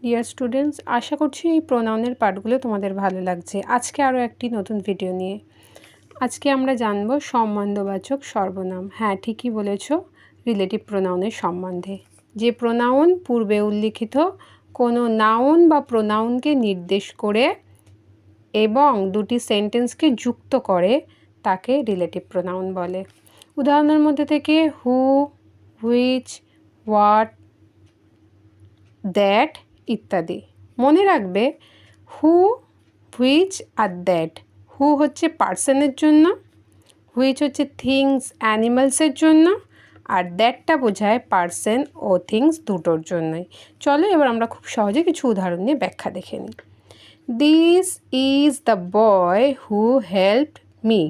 Dear students, আশা করছি এই প্রোনাউনের পার্টগুলো তোমাদের ভালো লাগছে। আজকে আরও একটি নতুন ভিডিও নিয়ে আজকে আমরা জানব সম্বন্ধবাচক সর্বনাম। হ্যাঁ, ঠিকই বলেছ, রিলেটিভ প্রোনাউনের সম্বন্ধে। যে প্রোনাউন পূর্বে উল্লিখিত কোনো নাউন বা প্রোনাউনকে নির্দেশ করে এবং দুটি সেন্টেন্সকে যুক্ত করে তাকে রিলেটিভ প্রোনাউন বলে। উদাহরণের মধ্যে থেকে হু, হুইচ, হোয়াট, দ্যাট ইত্যাদি। মনে রাখবে হু, হুইচ আর দ্যাট। হু হচ্ছে পার্সনের জন্য, হুইচ হচ্ছে থিংস অ্যানিমালসের জন্য, আর দ্যাটটা বোঝায় পার্সন ও থিংস দুটোর জন্যই। চলো এবার আমরা খুব সহজে কিছু উদাহরণ নিয়ে ব্যাখ্যা দেখে নিই। This is the boy who helped me.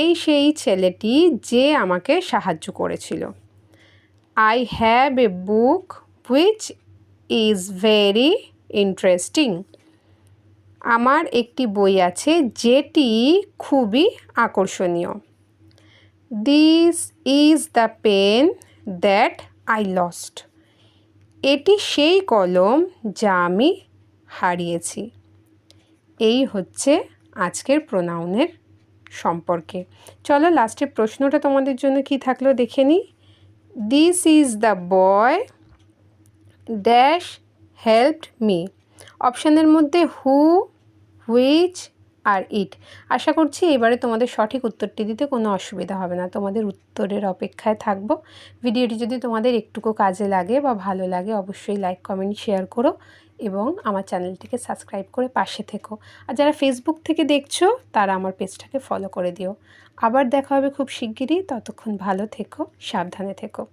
এই সেই ছেলেটি যে আমাকে সাহায্য করেছিল। I have a book which is very interesting. আমার একটি বই আছে যেটি খুবই আকর্ষণীয়। This is the pen that I lost. এটি সেই কলম যা আমি হারিয়েছি। এই হচ্ছে আজকের প্রোনাউনের সম্পর্কে। চলো লাস্টের প্রশ্নটা তোমাদের জন্য কি থাকলো দেখে নিই। This is the boy dash helped me. অপশানের মধ্যে হু, হুইচ আর ইট। আশা করছি এবারে তোমাদের সঠিক উত্তরটি দিতে কোনো অসুবিধা হবে না। তোমাদের উত্তরের অপেক্ষায় থাকবো। ভিডিওটি যদি তোমাদের একটুকু কাজে লাগে বা ভালো লাগে অবশ্যই লাইক, কমেন্ট, শেয়ার করো এবং আমার চ্যানেলটিকে সাবস্ক্রাইব করে পাশে থেকো। আর যারা ফেসবুক থেকে দেখছো তারা আমার পেজটাকে ফলো করে দিও। আবার দেখা হবে খুব শিগগিরই। ততক্ষণ ভালো থেকো, সাবধানে থেকো।